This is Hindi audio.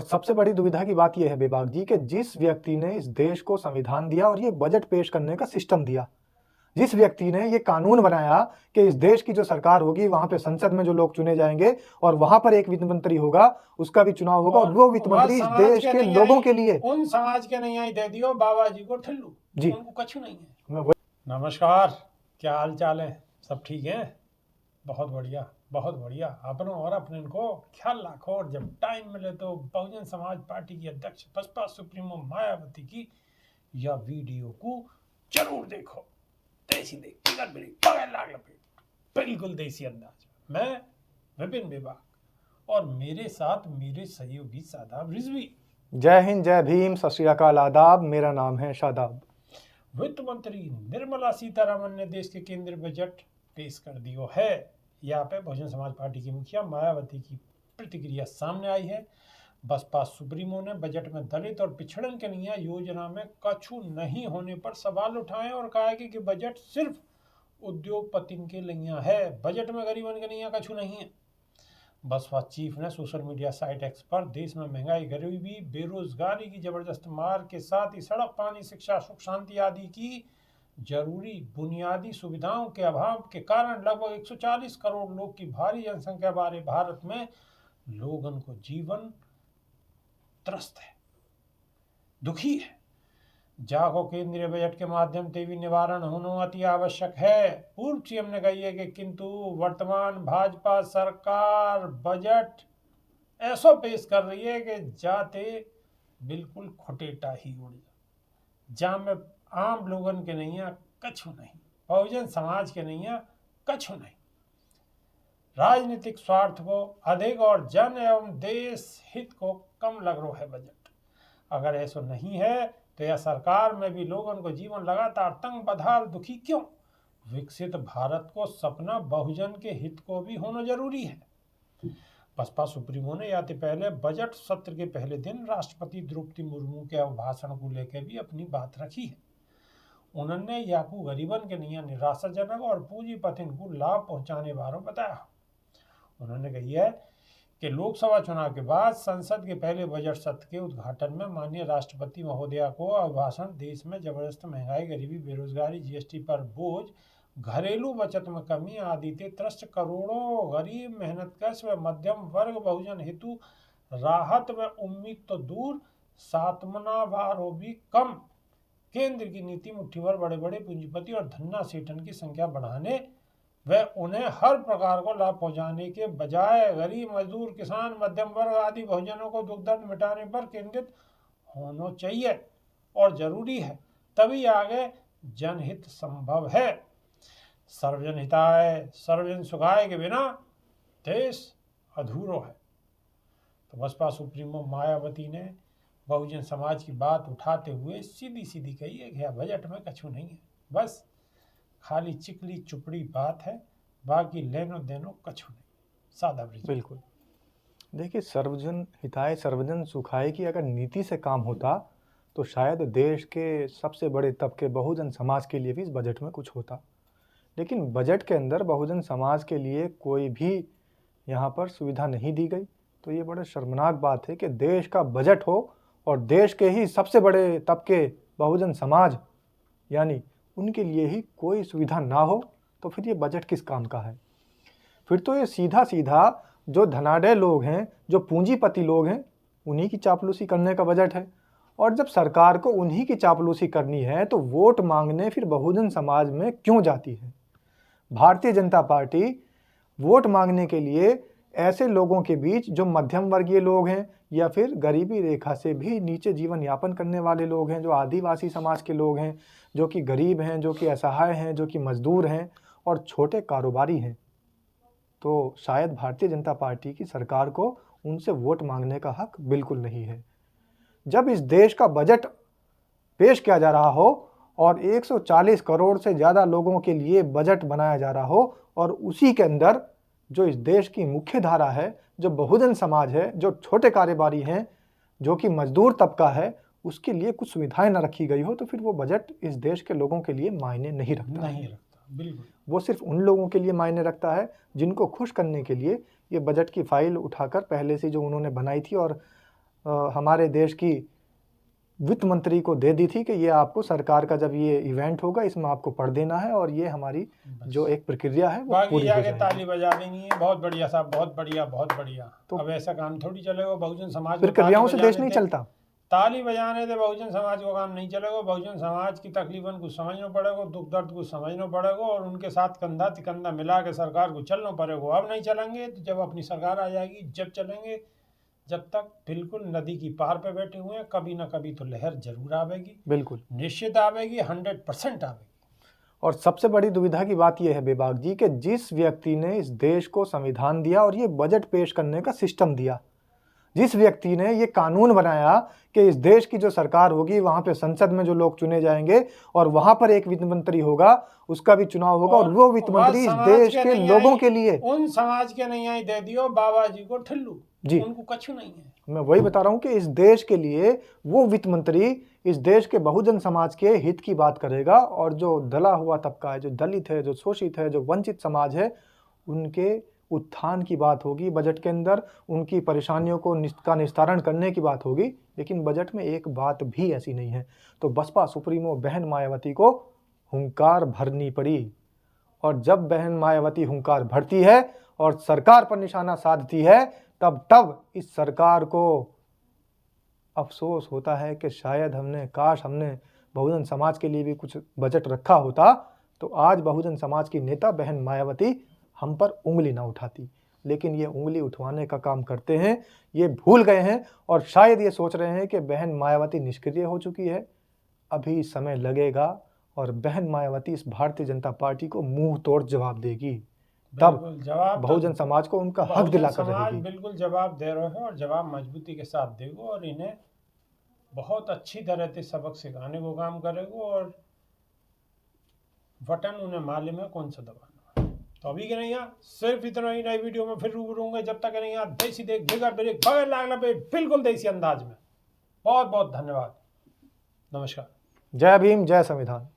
सबसे बड़ी दुविधा की बात यह है बेबाक जी कि जिस व्यक्ति ने इस देश को संविधान दिया और ये बजट पेश करने का सिस्टम दिया, जिस व्यक्ति ने ये कानून बनाया कि इस देश की जो सरकार होगी वहां पे संसद में जो लोग चुने जाएंगे और वहां पर एक वित्त मंत्री होगा, उसका भी चुनाव होगा और वो वित्त मंत्री इस देश के लोगों के लिए, उन समाज के नहीं आई दे दियो बाबा जी को ठल्लू जी उनको कछु नहीं है। नमस्कार, क्या हाल चाल है? सब ठीक है? बहुत बढ़िया, बहुत बढ़िया। अपनों और अपने को ख्याल रखो और जब टाइम मिले तो बहुजन समाज पार्टी की अध्यक्ष बसपा सुप्रीमो मायावती की यह वीडियो को जरूर देखो। देसी बिल्कुल देसी अंदाज। मैं विपिन विभाग और मेरे साथ मेरे सहयोगी शादाब रिजवी। जय हिंद, जय भीम, सत श्री अकाल, आदाब। मेरा नाम है शादाब। वित्त मंत्री निर्मला सीतारमण ने देश के केंद्रीय बजट पेश कर दियो है। यहाँ पे बहुजन समाज पार्टी की मुखिया मायावती की प्रतिक्रिया सामने आई है। बसपा सुप्रीमो ने बजट में दलित और पिछड़न के लिए योजना में कछु नहीं होने पर सवाल उठाए और कहा कि बजट सिर्फ उद्योगपतियों के लिए है, बजट में गरीबन के लिए कछु नहीं है। बसपा चीफ ने सोशल मीडिया साइट एक्स पर देश में महंगाई, गरीबी, बेरोजगारी की जबरदस्त मार के साथ ही सड़क, पानी, शिक्षा, सुख शांति आदि की जरूरी बुनियादी सुविधाओं के अभाव के कारण लगभग 140 करोड़ लोग की भारी जनसंख्या वाले भारत में लोगों को जीवन त्रस्त है, दुखी है। जागो केंद्रीय बजट के माध्यम से भी निवारण होना अति आवश्यक है। पूर्व सीएम ने कही है कि किंतु वर्तमान भाजपा सरकार बजट ऐसा पेश कर रही है कि जाते बिल्कुल खुटेटा ही उड़ जा, जहाँ में आम लोगन के नहीं है कछु नहीं, बहुजन समाज के नहीं है कछु नहीं। राजनीतिक स्वार्थ को अधिक और जन एवं देश हित को कम लग रहा है बजट। अगर ऐसा नहीं है तो यह सरकार में भी लोगों को जीवन लगातार तंग बदहाल दुखी क्यों? विकसित भारत को सपना बहुजन के हित को भी होना जरूरी है। बसपा सुप्रीमो ने याते पहले बजट सत्र के पहले दिन राष्ट्रपति द्रौपदी मुर्मू के अभिभाषण को लेकर भी अपनी बात रखी है। उन्होंने याकू गरीबन के लिए निराशाजनक और पूंजीपतिन को लाभ पहुंचाने वालों बताया। उन्होंने कही है कि लोकसभा चुनाव के बाद संसद के पहले बजट सत्र के उद्घाटन में माननीय राष्ट्रपति महोदया को अभिभाषण देश में जबरदस्त महंगाई, गरीबी, बेरोजगारी, जीएसटी पर बोझ, घरेलू बचत में कमी आदि से त्रस्त करोड़ों गरीब, मेहनतकश व मध्यम वर्ग बहुजन हेतु राहत व उम्मीद तो दूर, सातमना भारो भी कम। केंद्र की नीति मुट्ठी भर बड़े बड़े पूंजीपति और धन्ना सेठन की संख्या बढ़ाने व उन्हें हर प्रकार को लाभ पहुंचाने के बजाय गरीब, मजदूर, किसान, मध्यम वर्ग आदि बहुजनों को दुख दर्द मिटाने पर केंद्रित होना चाहिए और जरूरी है, तभी आगे जनहित संभव है। सर्वजन हिताय सर्वजन सुखाय के बिना देश अधूरो है। तो बसपा सुप्रीमो मायावती ने बहुजन समाज की बात उठाते हुए सीधी सीधी कही है कि बजट में कछु नहीं है, बस खाली चिकली चुपड़ी बात है, बाकी लेनो देनो कछु नहीं। सादा बिल्कुल। देखिए, सर्वजन हिताय सर्वजन सुखाय की अगर नीति से काम होता तो शायद देश के सबसे बड़े तबके बहुजन समाज के लिए भी इस बजट में कुछ होता, लेकिन बजट के अंदर बहुजन समाज के लिए कोई भी यहाँ पर सुविधा नहीं दी गई। तो ये बड़ा शर्मनाक बात है कि देश का बजट हो और देश के ही सबसे बड़े तबके बहुजन समाज यानी उनके लिए ही कोई सुविधा ना हो, तो फिर ये बजट किस काम का है? फिर तो ये सीधा सीधा जो धनाढ़ लोग हैं, जो पूंजीपति लोग हैं, उन्हीं की चापलूसी करने का बजट है। और जब सरकार को उन्हीं की चापलूसी करनी है तो वोट मांगने फिर बहुजन समाज में क्यों जाती है? भारतीय जनता पार्टी वोट मांगने के लिए ऐसे लोगों के बीच जो मध्यम वर्गीय लोग हैं या फिर गरीबी रेखा से भी नीचे जीवन यापन करने वाले लोग हैं, जो आदिवासी समाज के लोग हैं, जो कि गरीब हैं, जो कि असहाय हैं, जो कि मजदूर हैं और छोटे कारोबारी हैं, तो शायद भारतीय जनता पार्टी की सरकार को उनसे वोट मांगने का हक बिल्कुल नहीं है। जब इस देश का बजट पेश किया जा रहा हो और 140 करोड़ से ज़्यादा लोगों के लिए बजट बनाया जा रहा हो और उसी के अंदर जो इस देश की मुख्य धारा है, जो बहुजन समाज है, जो छोटे कारोबारी हैं, जो कि मजदूर तबका है, उसके लिए कुछ सुविधाएं न रखी गई हो, तो फिर वो बजट इस देश के लोगों के लिए मायने नहीं रखता। बिल्कुल। वो सिर्फ उन लोगों के लिए मायने रखता है जिनको खुश करने के लिए ये बजट की फाइल उठाकर पहले से जो उन्होंने बनाई थी और हमारे देश की वित्त मंत्री को दे दी थी कि ये आपको सरकार का जब ये इवेंट होगा इसमें आपको पढ़ देना है और ये हमारी जो एक प्रक्रिया है वो बाकी पूरी हो जाके जाएगी। ताली बजा देनी है। बहुत बढ़िया साहब, बहुत बढ़िया, बहुत बढ़िया। तो अब ऐसा काम थोड़ी चलेगा बहुजन समाज को प्रक्रियाओं से ताली देश बजाने नहीं दे। चलता। ताली बजाने दे बहुजन समाज को काम नहीं चलेगा। बहुजन समाज की तकलीफन को समझना पड़ेगा, दुख दर्द को समझना पड़ेगा और उनके साथ कंधा तिकंधा मिला के सरकार को चलना पड़ेगा। अब नहीं चलेंगे तो जब अपनी सरकार आ जाएगी जब चलेंगे। जब तक बिल्कुल नदी की पार पे बैठे हुए हैं, कभी ना कभी तो लहर जरूर आवेगी, बिल्कुल निश्चित आवेगी, 100% आवेगी। और सबसे बड़ी दुविधा की बात यह है बेबाक जी कि जिस व्यक्ति ने इस देश को संविधान दिया और ये बजट पेश करने का सिस्टम दिया, जिस व्यक्ति ने ये कानून बनाया कि इस देश की जो सरकार होगी वहां पे संसद में जो लोग चुने जाएंगे और वहां पर एक वित्त मंत्री होगा, उसका भी चुनाव होगा और वो वित्त मंत्री इस देश के लोगों के लिए, उन समाज के नहीं आई दे दियो बाबा जी को ठिल्लू जी उनको कछु नहीं है। मैं वही बता रहा हूं कि इस देश के लिए वो वित्त मंत्री इस देश के बहुजन समाज के हित की बात करेगा और जो दला हुआ तबका है, जो दलित है, जो शोषित है, जो वंचित समाज है, उनके उत्थान की बात होगी बजट के अंदर, उनकी परेशानियों को का निस्तारण करने की बात होगी। लेकिन बजट में एक बात भी ऐसी नहीं है। तो बसपा सुप्रीमो बहन मायावती को हुंकार भरनी पड़ी और जब बहन मायावती हुंकार भरती है और सरकार पर निशाना साधती है तब इस सरकार को अफसोस होता है कि शायद काश हमने बहुजन समाज के लिए भी कुछ बजट रखा होता तो आज बहुजन समाज की नेता बहन मायावती हम पर उंगली ना उठाती। लेकिन ये उंगली उठवाने का काम करते हैं, ये भूल गए हैं और शायद ये सोच रहे हैं कि बहन मायावती निष्क्रिय हो चुकी है। अभी समय लगेगा और बहन मायावती इस भारतीय जनता पार्टी को मुंह तोड़ जवाब देगी, तब जवाब बहुजन समाज को उनका हक दिलाकर रहेगी। बिल्कुल जवाब दे रहे हो और जवाब मजबूती के साथ देगा और इन्हें बहुत अच्छी तरह से सबक सिखाने को काम करेगा और बटन उन्हें मालूम है कौन सा दबाना। तो अभी के नहीं यहाँ सिर्फ इतना ही, नई वीडियो में फिर रूबरू होंगे। जब तक नहीं यहाँ देसी देख बिगड़ ब्रेक बगैर लागना पे बिल्कुल देसी अंदाज में। बहुत बहुत धन्यवाद, नमस्कार। जय भीम, जय संविधान।